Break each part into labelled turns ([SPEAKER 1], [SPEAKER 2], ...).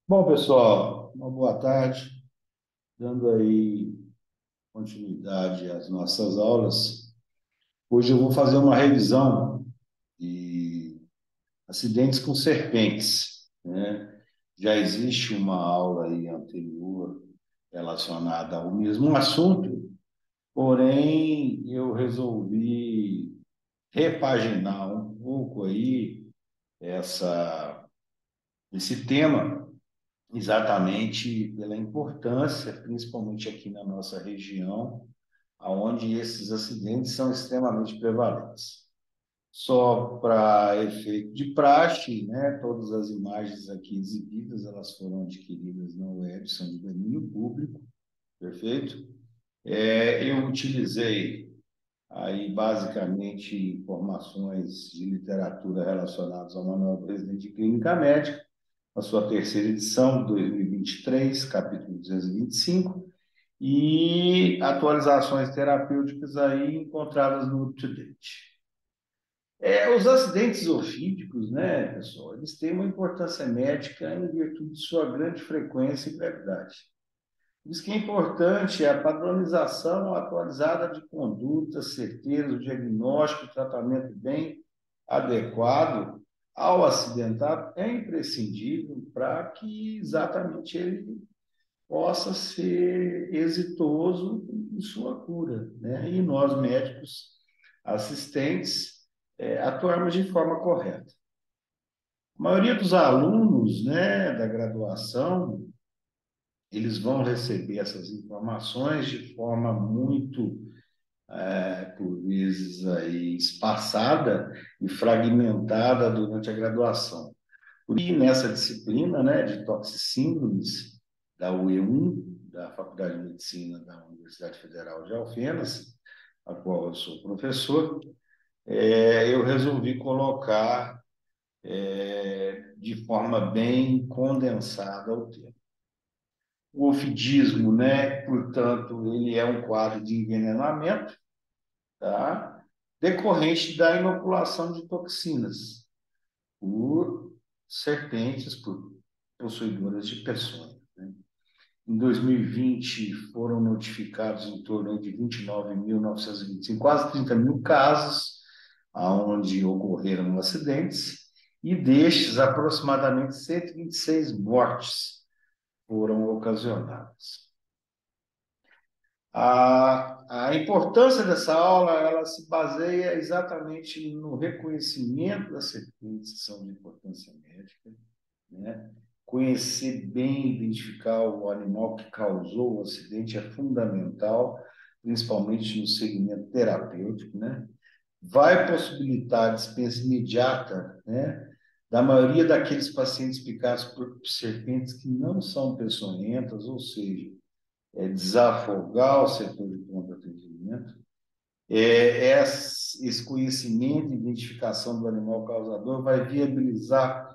[SPEAKER 1] Bom, pessoal, uma boa tarde. Dando aí continuidade às nossas aulas. Hoje eu vou fazer uma revisão de acidentes com serpentes, né? Já existe uma aula aí anterior relacionada ao mesmo assunto, porém eu resolvi repaginar um pouco aí essa, esse tema exatamente pela importância, principalmente aqui na nossa região, onde esses acidentes são extremamente prevalentes. Só para efeito de praxe, né, todas as imagens aqui exibidas, elas foram adquiridas na web, são de domínio público, perfeito? Eu utilizei aí basicamente informações de literatura relacionadas ao Manual do Residente de Clínica Médica, a sua terceira edição, 2023, capítulo 225, e atualizações terapêuticas aí encontradas no UpToDate. Os acidentes ofídicos, né, pessoal, eles têm uma importância médica em virtude de sua grande frequência e gravidade. Por isso que é importante a padronização atualizada de condutas certeiras, o diagnóstico, o tratamento bem adequado ao acidentado é imprescindível para que exatamente ele possa ser exitoso em sua cura, né? E nós, médicos assistentes, atuarmos de forma correta. A maioria dos alunos, né, da graduação, eles vão receber essas informações de forma muito, por vezes, aí, espaçada e fragmentada durante a graduação. E nessa disciplina, né, de toxicíndromes da UE1, da Faculdade de Medicina da Universidade Federal de Alfenas, a qual eu sou professor, eu resolvi colocar de forma bem condensada o tema. O ofidismo, né, portanto, ele é um quadro de envenenamento, tá? Decorrente da inoculação de toxinas por serpentes, por possuidoras de peçonha. Em 2020, foram notificados em torno de 29.925, quase 30 mil casos, onde ocorreram acidentes, e destes, aproximadamente 126 mortes foram ocasionadas. A importância dessa aula, ela se baseia exatamente no reconhecimento das serpentes que são de importância médica, né? Conhecer bem, identificar o animal que causou o acidente é fundamental, principalmente no segmento terapêutico, né? Vai possibilitar a dispensa imediata, né, da maioria daqueles pacientes picados por serpentes que não são peçonhentas, ou seja, desafogar o setor de pronto atendimento. Esse conhecimento e identificação do animal causador vai viabilizar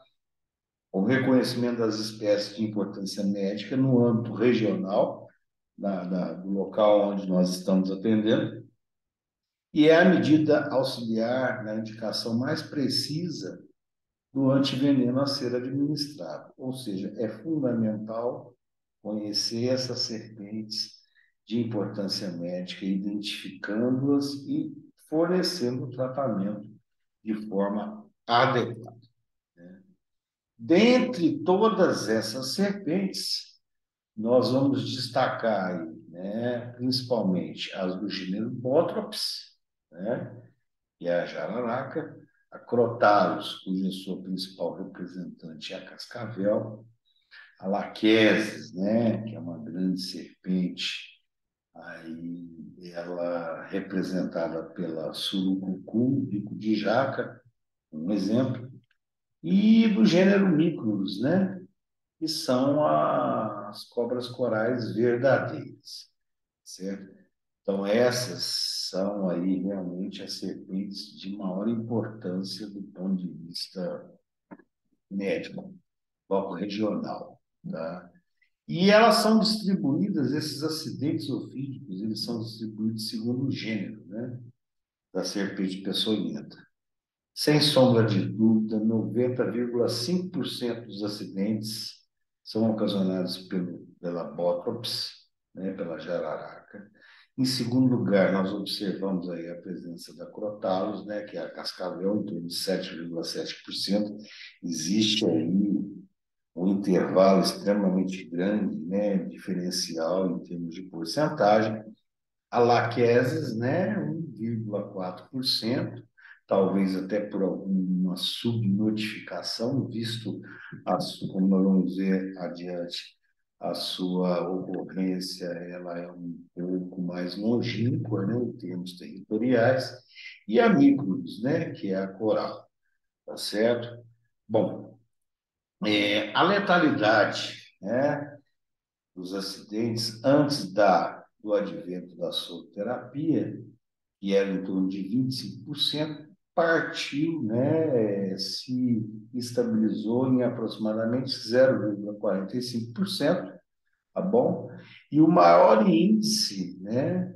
[SPEAKER 1] o reconhecimento das espécies de importância médica no âmbito regional, do local onde nós estamos atendendo, e é a medida auxiliar na indicação mais precisa do antiveneno a ser administrado. Ou seja, é fundamental conhecer essas serpentes de importância médica, identificando-as e fornecendo o tratamento de forma adequada. Dentre todas essas serpentes, nós vamos destacar aí, né, principalmente as do gênero Botrops, né, e a jararaca, a Crotalus, cuja sua principal representante é a cascavel, a Lachesis, né, que é uma grande serpente, aí ela representada pela surucucu, bico de jaca, um exemplo, e do gênero Micrurus, né, que são as cobras corais verdadeiras, certo? Então, essas são aí realmente as serpentes de maior importância do ponto de vista médico, foco regional, tá? E elas são distribuídas, esses acidentes ofídicos, eles são distribuídos segundo o gênero, né, da serpente peçonhenta, Sem sombra de dúvida, 90,5% dos acidentes são ocasionados pela bótrops, né, pela jararaca. Em segundo lugar, nós observamos aí a presença da crotalus, né, que é a cascavel, em torno de 7,7%. Existe aí um intervalo extremamente grande, né, diferencial em termos de porcentagem. A laqueses, né, 1,4%, talvez até por alguma subnotificação, visto, como nós vamos ver adiante, a sua ocorrência ela é um pouco mais longínqua, né, em termos territoriais, e a micros, né, que é a coral, tá certo? Bom, a letalidade, né, dos acidentes antes do advento da soroterapia, que era em torno de 25%, partiu, né, se estabilizou em aproximadamente 0,45%, tá bom? E o maior índice, né,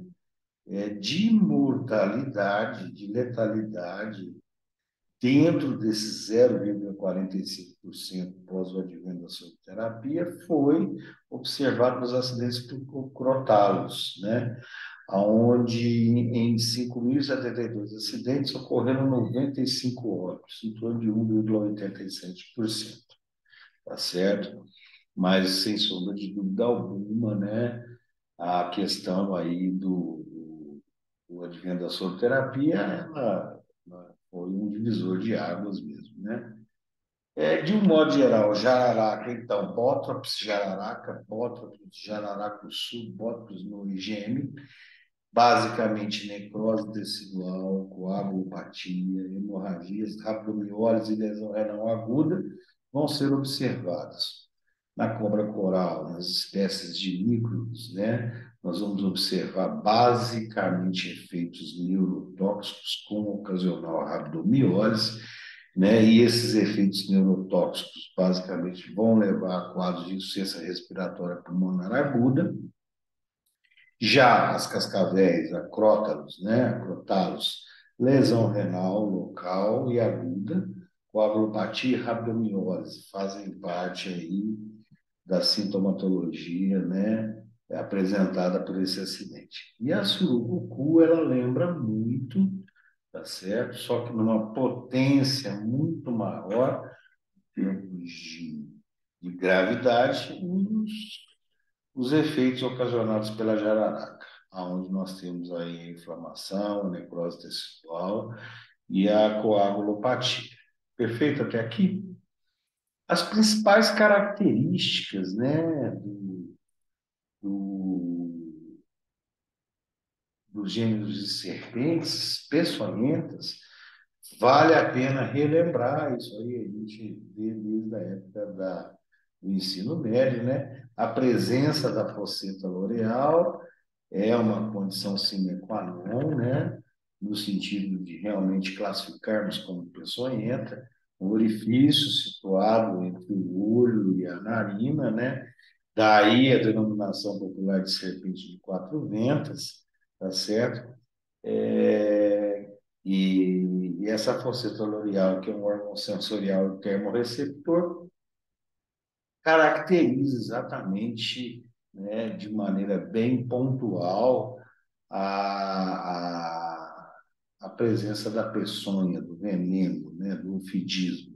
[SPEAKER 1] de mortalidade, de letalidade, dentro desses 0,45% pós o advento da soroterapia, foi observado nos acidentes por crotalos, né? Onde em 5.072 acidentes ocorreram 95 óbitos, em torno de 1,87%, tá certo? Mas, sem sombra de dúvida alguma, né, a questão aí do advento da soroterapia, ela foi um divisor de águas mesmo, né? De um modo geral, jararaca, então, bótrops, jararaca sul, bótrops no IgM, basicamente necrose tecidual, coagulopatia, hemorragias, rabdomiólise e lesão renal aguda vão ser observadas. Na cobra coral, nas espécies de micros, né, nós vamos observar basicamente efeitos neurotóxicos com ocasional rabdomiólise, né, e esses efeitos neurotóxicos basicamente vão levar a quadros de insuficiência respiratória pulmonar aguda. Já as cascavéis, acrótalos, né, acrotalos, lesão renal local e aguda, coagulopatia e rabdomiólise fazem parte aí da sintomatologia, né, apresentada por esse acidente. E a surucucu, ela lembra muito, tá certo? Só que numa potência muito maior, em termos de gravidade, os efeitos ocasionados pela jararaca, onde nós temos aí a inflamação, a necrose tecidual e a coagulopatia. Perfeito até aqui? As principais características, né, do, dos gêneros de serpentes peçonhentas, vale a pena relembrar isso aí, a gente vê desde a época do ensino médio, né? A presença da fosseta loreal é uma condição sine qua non, né? No sentido de realmente classificarmos como peçonhenta, um orifício situado entre o olho e a narina, né? Daí a denominação popular de serpente de quatro ventas, tá certo? É, e essa fosseta loreal, que é um órgão sensorial e termorreceptor, caracteriza exatamente, né, de maneira bem pontual a presença da peçonha, do veneno, né, do ofidismo.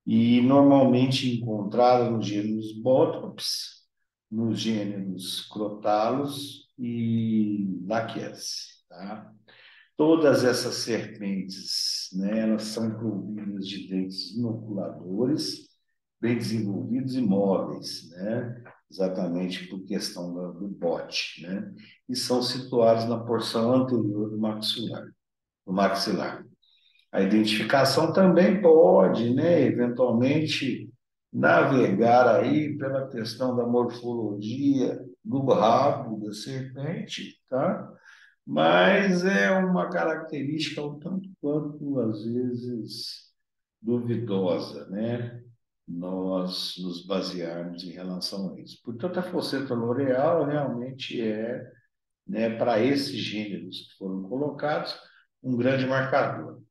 [SPEAKER 1] E normalmente encontrada nos gêneros Botrops, nos gêneros Crotalus e Lachesis, tá? Todas essas serpentes, né, elas são providas de dentes inoculadores, bem desenvolvidos e móveis, né? Exatamente por questão do bote, né? E são situados na porção anterior do maxilar. A identificação também pode, né, eventualmente, navegar aí pela questão da morfologia do rabo da serpente, tá? Mas é uma característica um tanto quanto, às vezes, duvidosa, né? Nós nos basearmos em relação a isso. Portanto, a fosseta loreal realmente é, né, para esses gêneros que foram colocados, um grande marcador.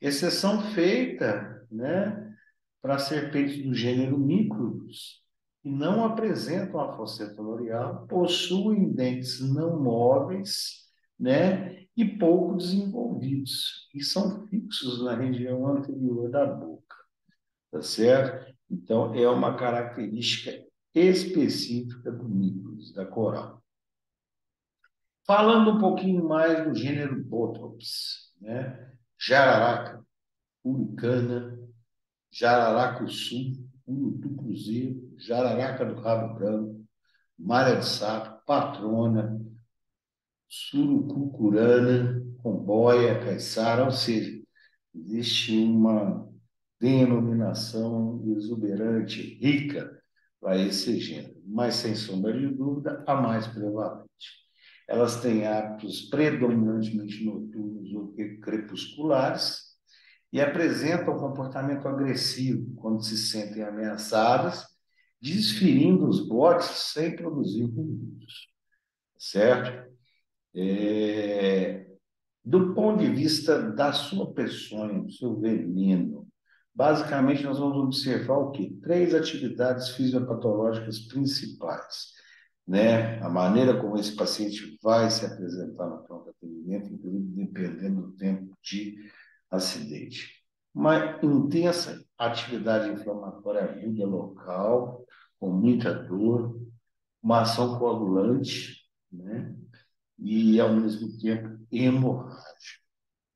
[SPEAKER 1] Exceção feita, né, para serpentes do gênero Micrurus, que não apresentam a fosseta loreal, possuem dentes não móveis, né, e pouco desenvolvidos, e são fixos na região anterior da boca, tá certo? Então, é uma característica específica do Micrurus, da coral. Falando um pouquinho mais do gênero Botrops, né? Jararaca, Uricana, Jararacuçu, Urutu Cruzeiro, Jararaca do Rabo Branco, Malha de Sapo, Patrona, Surucucurana, Comboia, Caiçara, ou seja, existe uma denominação exuberante, rica para esse gênero, mas sem sombra de dúvida, a mais prevalente. Elas têm hábitos predominantemente noturnos ou crepusculares e apresentam um comportamento agressivo quando se sentem ameaçadas, desferindo os botes sem produzir ruídos, certo? Do ponto de vista da sua peçonha, do seu veneno, basicamente nós vamos observar o quê? Três atividades fisiopatológicas principais, né? A maneira como esse paciente vai se apresentar no pronto atendimento, inclusive dependendo do tempo de acidente. Uma intensa atividade inflamatória aguda local, com muita dor, uma ação coagulante, né? E, ao mesmo tempo, hemorrágica,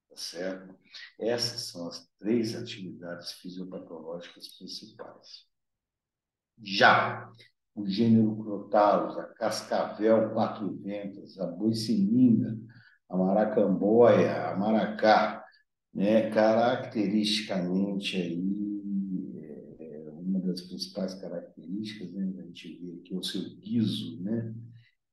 [SPEAKER 1] tá certo? Essas são as três atividades fisiopatológicas principais. Já o gênero Crotalus, a cascavel quatro ventas, a boicininga, a maracamboia, a maracá, né? Caracteristicamente aí, uma das principais características, né? A gente vê aqui o seu guiso, né?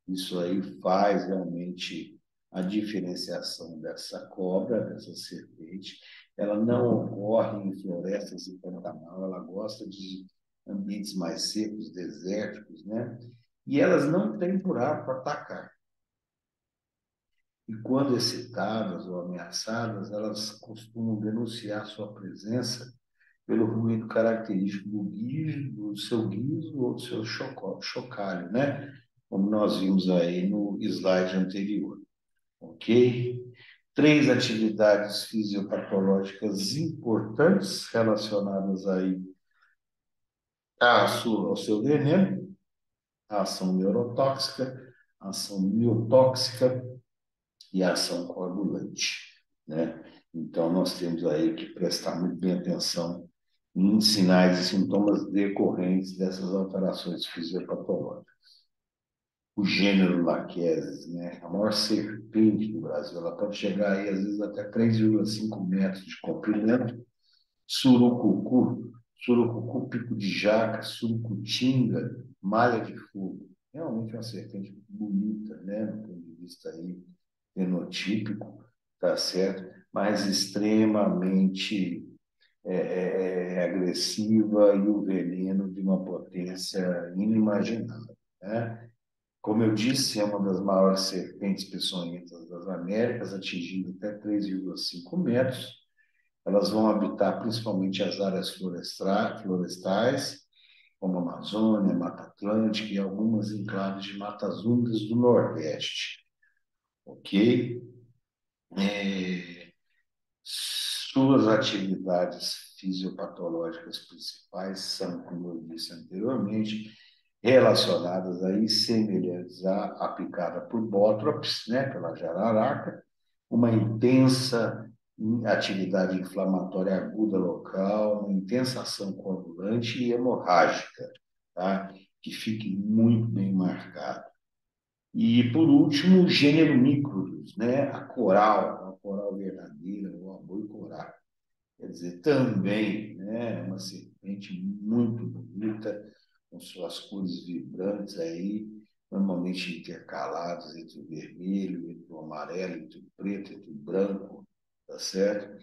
[SPEAKER 1] Isso aí faz realmente a diferenciação dessa cobra, dessa serpente. Ela não ocorre em florestas e Pantanal, ela gosta de ambientes mais secos, desérticos, né? E elas não têm buraco para atacar. E quando excitadas ou ameaçadas, elas costumam denunciar sua presença pelo ruído característico do guiso, do seu guiso ou do seu chocalho, né? Como nós vimos aí no slide anterior, ok? Três atividades fisiopatológicas importantes relacionadas aí ao seu veneno, a ação neurotóxica, a ação biotóxica e a ação coagulante, né? Então, nós temos aí que prestar muito bem atenção em sinais e sintomas decorrentes dessas alterações fisiopatológicas. O gênero Lachesis, né? A maior serpente do Brasil, ela pode chegar aí, às vezes, até 3,5 metros de comprimento. Surucucu, surucucu, pico de jaca, surucutinga, malha de fogo. Realmente uma serpente bonita, né? Do ponto de vista aí fenotípico, tá certo? Mas extremamente agressiva e o veneno de uma potência inimaginável, né? Como eu disse, é uma das maiores serpentes peçonhentas das Américas, atingindo até 3,5 metros. Elas vão habitar principalmente as áreas florestais, como a Amazônia, Mata Atlântica e algumas enclaves de matas úmidas do Nordeste. Ok? É, Suas atividades fisiopatológicas principais são, como eu disse anteriormente, relacionadas aí, semelhantes à picada por bótrops, né, pela jararaca, uma intensa atividade inflamatória aguda local, uma intensa ação coagulante e hemorrágica, tá? Que fique muito bem marcado. E, por último, o gênero Micrurus, né? A coral verdadeira, o aboi coral. Quer dizer, também, né? Uma serpente muito bonita, com suas cores vibrantes aí, normalmente intercaladas entre o vermelho, entre o amarelo, entre o preto, entre o branco, tá certo?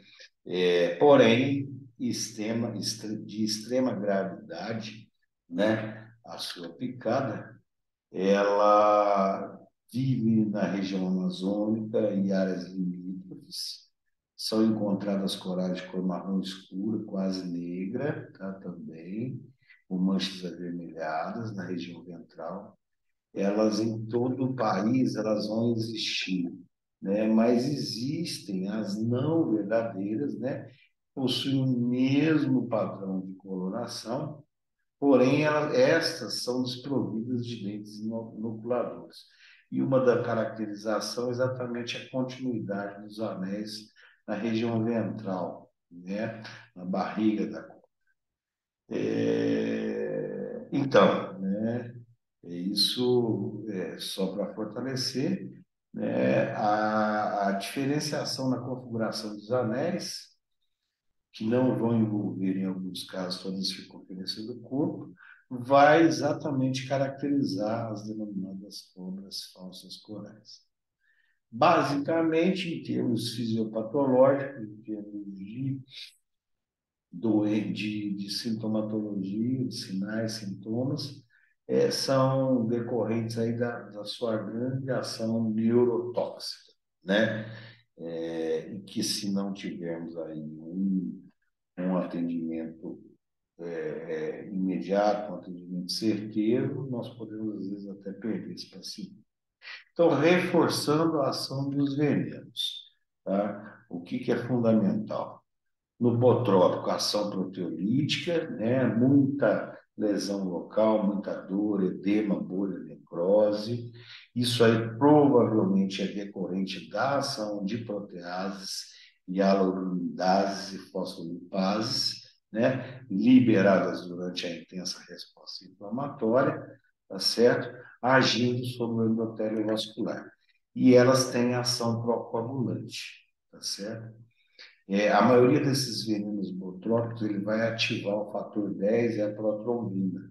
[SPEAKER 1] Porém, de extrema gravidade, né? A sua picada, ela vive na região amazônica e áreas limítrofes, São encontradas corais de cor marrom escura, quase negra, tá, também, com manchas avermelhadas na região ventral. Elas em todo o país elas vão existir, né? Mas existem as não verdadeiras, né? Possuem o mesmo padrão de coloração, porém estas são desprovidas de dentes inoculadores. E uma da caracterização é exatamente a continuidade dos anéis na região ventral, né? Na barriga da cobra. Então, né? Isso é só para fortalecer, né, a diferenciação na configuração dos anéis, que não vão envolver, em alguns casos, toda a circunferência do corpo, vai exatamente caracterizar as denominadas cobras falsas corais. Basicamente, em termos fisiopatológicos, em termos de sintomatologia, de sinais, sintomas, são decorrentes aí da sua grande ação neurotóxica, né? E que se não tivermos aí um atendimento imediato, um atendimento certeiro, nós podemos, às vezes, até perder esse paciente. Então, reforçando a ação dos venenos, tá? O que é fundamental? No botrópico, ação proteolítica, né? Muita lesão local, muita dor, edema, bolha, necrose. Isso aí provavelmente é decorrente da ação de proteases, hialuronidases e fosfolipases, né? Liberadas durante a intensa resposta inflamatória, tá certo? Agindo sobre o endotélio vascular. E elas têm ação procoagulante, tá certo? A maioria desses venenos botrópicos ele vai ativar o fator 10 e a protrombina,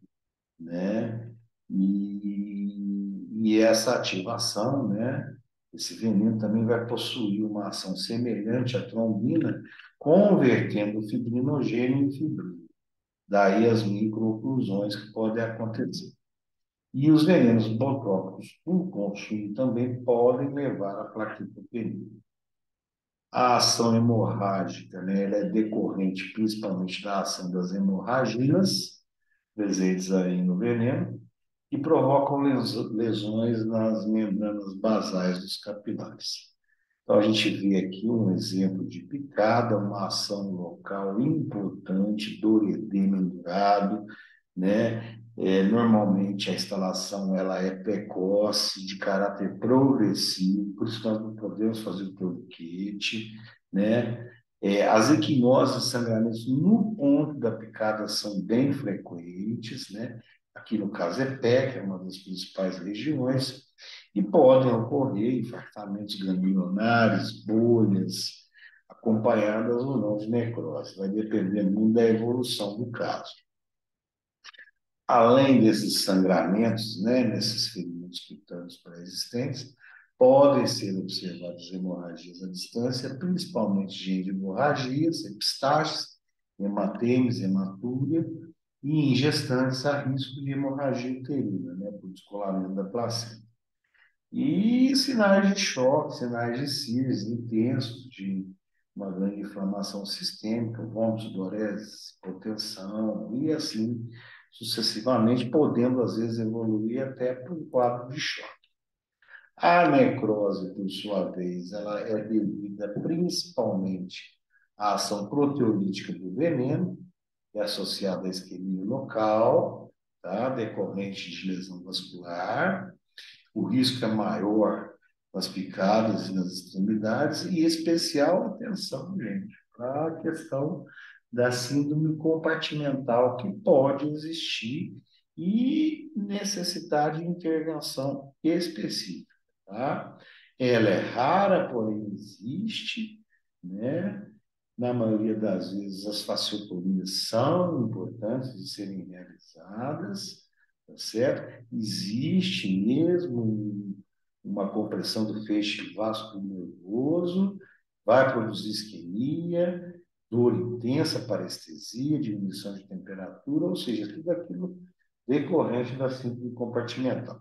[SPEAKER 1] né? E essa ativação, né? Esse veneno também vai possuir uma ação semelhante à trombina, convertendo o fibrinogênio em fibrina. Daí as microoclusões que podem acontecer. E os venenos botrópicos, por consumo, também podem levar à plaquetopenia. A ação hemorrágica, né, ela é decorrente principalmente da ação das hemorragias presentes aí no veneno e provocam lesões nas membranas basais dos capilares. Então, a gente vê aqui um exemplo de picada, uma ação local importante do edema endurado, né? Normalmente a instalação ela é precoce, de caráter progressivo, por isso nós não podemos fazer o torniquete, né? As equimoses e sangramentos no ponto da picada são bem frequentes, né? Aqui no caso é pé, que é uma das principais regiões, e podem ocorrer infartamentos ganglionares, bolhas, acompanhadas ou não de necrose. Vai depender muito da evolução do caso. Além desses sangramentos, né, nesses ferimentos cutâneos pré-existentes, podem ser observadas hemorragias à distância, principalmente de hemorragias, epistaxis, hematemes, hematúria, e em gestantes há risco de hemorragia uterina, né, por descolamento da placenta. E sinais de choque, sinais de CIRS intensos, de uma grande inflamação sistêmica, vômitos, diureses, hipotensão, e assim sucessivamente, podendo às vezes evoluir até para um quadro de choque. A necrose, por sua vez, ela é devida principalmente à ação proteolítica do veneno, que é associada à isquemia local, tá? Decorrente de lesão vascular. O risco é maior nas picadas e nas extremidades, e especial atenção, gente, para a questão da síndrome compartimental que pode existir e necessitar de intervenção específica, tá? Ela é rara, porém existe, né? Na maioria das vezes, as fasciotomias são importantes de serem realizadas, tá certo? Existe mesmo uma compressão do feixe vascular-nervoso, vai produzir isquemia, dor intensa, parestesia, diminuição de temperatura, ou seja, tudo aquilo decorrente da síndrome compartimental.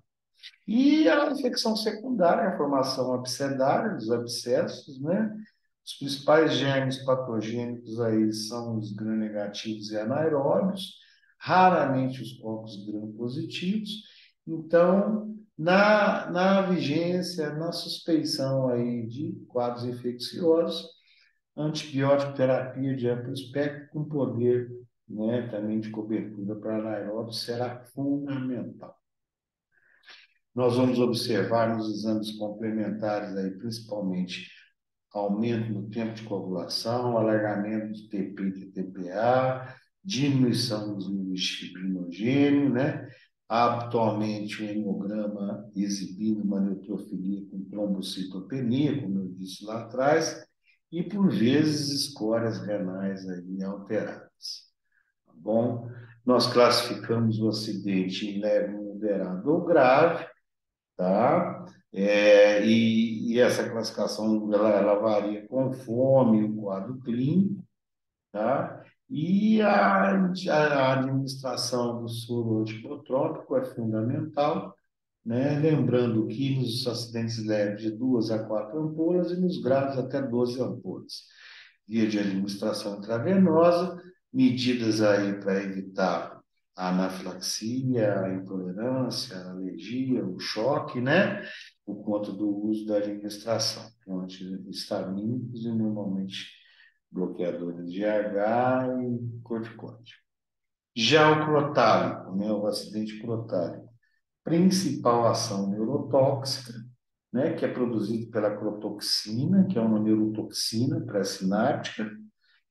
[SPEAKER 1] E a infecção secundária, a formação abscedária, dos abscessos, né? Os principais germes patogênicos aí são os gram-negativos e anaeróbios, raramente os poucos gram-positivos. Então, na vigência, na suspeição aí de quadros infecciosos, antibiótico terapia de amplo espectro com poder, né, também de cobertura para anaeróbios será fundamental. Nós vamos observar nos exames complementares aí, principalmente, aumento no tempo de coagulação, alargamento de TP e TPA, diminuição dos níveis de fibrinogênio, né? Habitualmente, um hemograma exibindo uma neutrofilia com trombocitopenia, como eu disse lá atrás, e, por vezes, escórias renais aí alteradas. Tá bom? Nós classificamos o acidente em leve, moderado ou grave, tá? E essa classificação ela varia conforme o quadro clínico, tá? E a administração do soro antibotrópico é fundamental, né? Lembrando que nos acidentes leves de 2 a 4 ampolas e nos graves até 12 ampolas. Via de administração intravenosa, medidas aí para evitar a anafilaxia, a intolerância, a alergia, o choque, né? Por conta do uso da administração, com antihistamínicos e normalmente bloqueadores de H e corticoide. Já o crotálico, né? O acidente crotálico, principal ação neurotóxica, né, que é produzido pela crotoxina, que é uma neurotoxina pré-sináptica.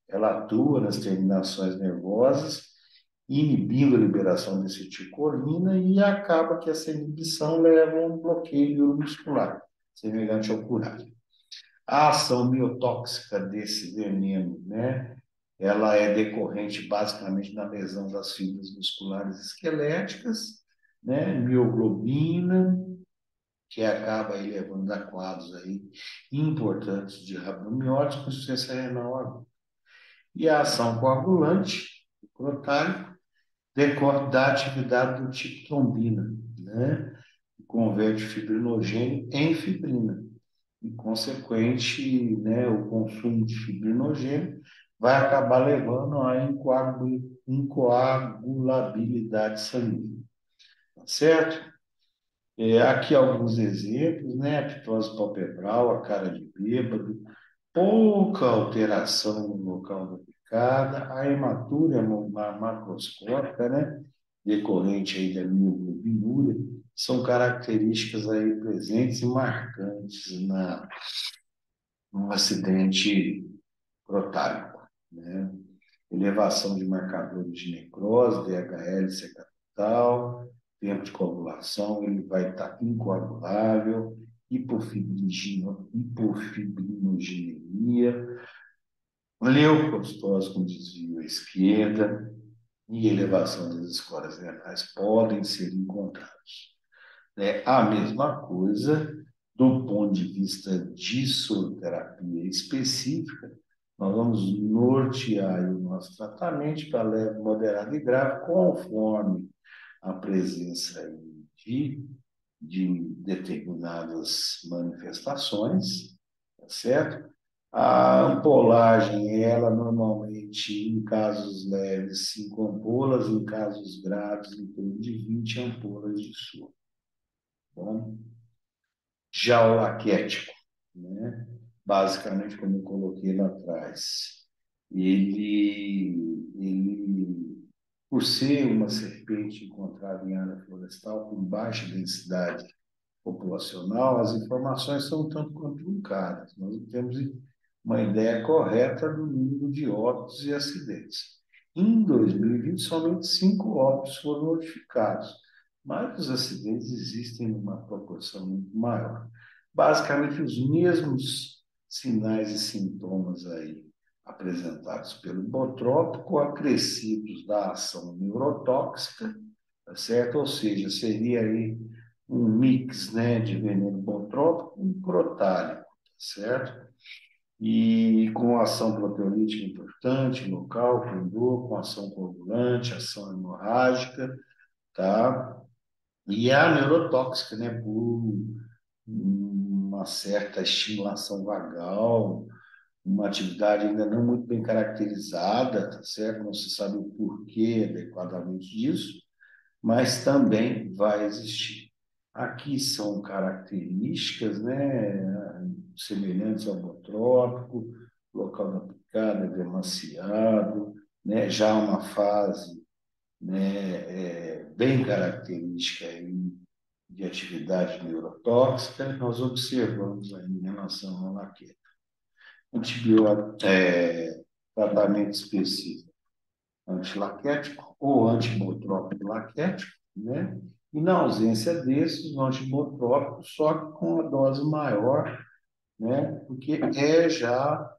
[SPEAKER 1] Ela atua nas terminações nervosas, inibindo a liberação de acetilcolina e acaba que essa inibição leva a um bloqueio neuromuscular, semelhante ao curare. A ação biotóxica desse veneno, né, ela é decorrente basicamente da lesão das fibras musculares esqueléticas, né, mioglobina, que acaba aí levando a quadros aí importantes de rabdomiólise com insuficiência renal aguda. E a ação coagulante, o crotálico, decorre da atividade do tipo trombina, né? Que converte fibrinogênio em fibrina. E, consequente, né, o consumo de fibrinogênio vai acabar levando à incoagulabilidade sanguínea. Tá certo? Aqui alguns exemplos, né? A ptose palpebral, a cara de bêbado, pouca alteração no local da picada, a hematúria macroscópica, né? Decorrente aí da mioglobinúria, são características aí presentes e marcantes no acidente crotálico, né? Elevação de marcadores de necrose, DHL, C capital, tempo de coagulação, ele vai estar incoagulável, hipofibrinogenia, leucocitose com desvio à esquerda e elevação das escórias renais podem ser encontrados. É a mesma coisa do ponto de vista de soroterapia específica, nós vamos nortear o nosso tratamento para leve, moderado e grave, conforme a presença de determinadas manifestações, tá certo? A ampolagem, ela normalmente, em casos leves, 5 ampolas, em casos graves, em torno de 20 ampolas de soro. Bom, já o laquético, né? Basicamente, como eu coloquei lá atrás, ele, por ser uma serpente encontrada em área florestal com baixa densidade populacional, as informações são um tanto quanto truncadas. Nós não temos uma ideia correta do número de óbitos e acidentes. Em 2020, somente 5 óbitos foram notificados, mas os acidentes existem em uma proporção muito maior. Basicamente, os mesmos sinais e sintomas aí apresentados pelo botrópico, acrescidos da ação neurotóxica, tá certo? Ou seja, seria aí um mix, né, de veneno botrópico com crotálico, tá certo? E com ação proteolítica importante, local, com dor, com ação coagulante, ação hemorrágica, tá? E a neurotóxica, né, por uma certa estimulação vagal, uma atividade ainda não muito bem caracterizada, tá certo? Não se sabe o porquê adequadamente disso, mas também vai existir. Aqui são características, né, semelhantes ao botrópico, local da picada é demasiado, né, já uma fase, né, bem característica aí de atividade neurotóxica, nós observamos aí em relação ao laqueiro. Antibiótico, tratamento específico antilaquético ou antibotrópico laquético, né? E na ausência desses, o antibotrópico, só que com uma dose maior, né? Porque é já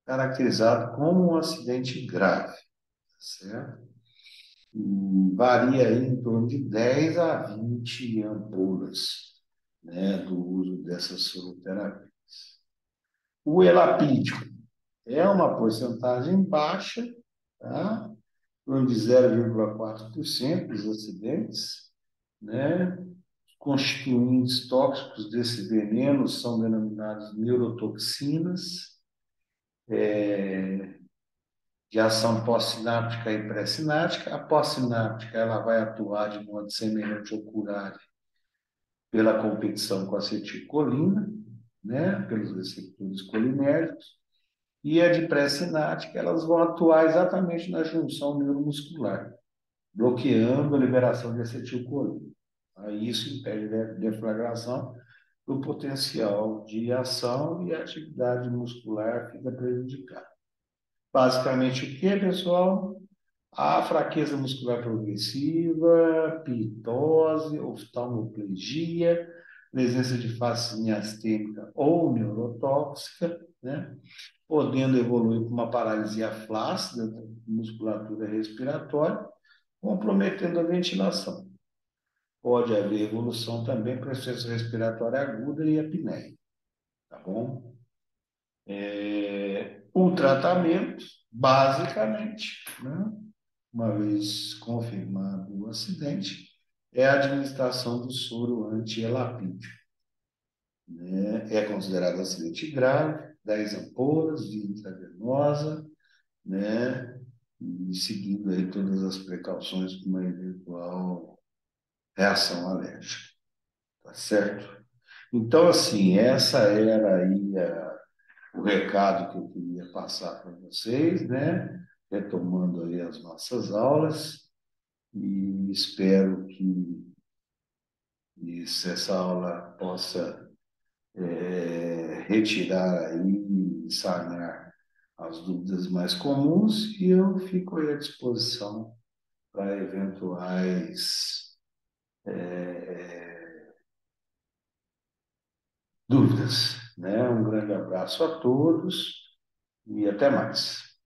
[SPEAKER 1] caracterizado como um acidente grave, certo? E varia aí em torno de 10 a 20 ampolas, né, do uso dessas soroterapias. O elapídico é uma porcentagem baixa, tá? Em torno de 0,4% dos acidentes, né? Constituintes tóxicos desse veneno são denominados neurotoxinas, de ação pós-sináptica e pré-sináptica. A pós-sináptica ela vai atuar de modo semelhante ao curare pela competição com a acetilcolina, né, pelos receptores colinérgicos, e a de pré-sináptica elas vão atuar exatamente na junção neuromuscular, bloqueando a liberação de acetilcolina. Aí isso impede a deflagração do potencial de ação e a atividade muscular fica prejudicada. Basicamente o que, pessoal? A fraqueza muscular progressiva, pitose, oftalmoplegia, presença de face miastêmica ou neurotóxica, né? Podendo evoluir com uma paralisia flácida da musculatura respiratória, comprometendo a ventilação. Pode haver evolução também para insuficiência respiratória aguda e apneia, tá bom? O tratamento, basicamente, né, uma vez confirmado o acidente, é a administração do soro antielapídico, né? É considerado acidente grave, 10 ampolas de intravenosa, né? E seguindo aí todas as precauções para uma eventual reação alérgica, tá certo? Então, assim, essa era aí o recado que eu queria passar para vocês, né? Retomando aí as nossas aulas e espero que essa aula possa retirar aí e sanar as dúvidas mais comuns e eu fico aí à disposição para eventuais dúvidas, né? Um grande abraço a todos e até mais.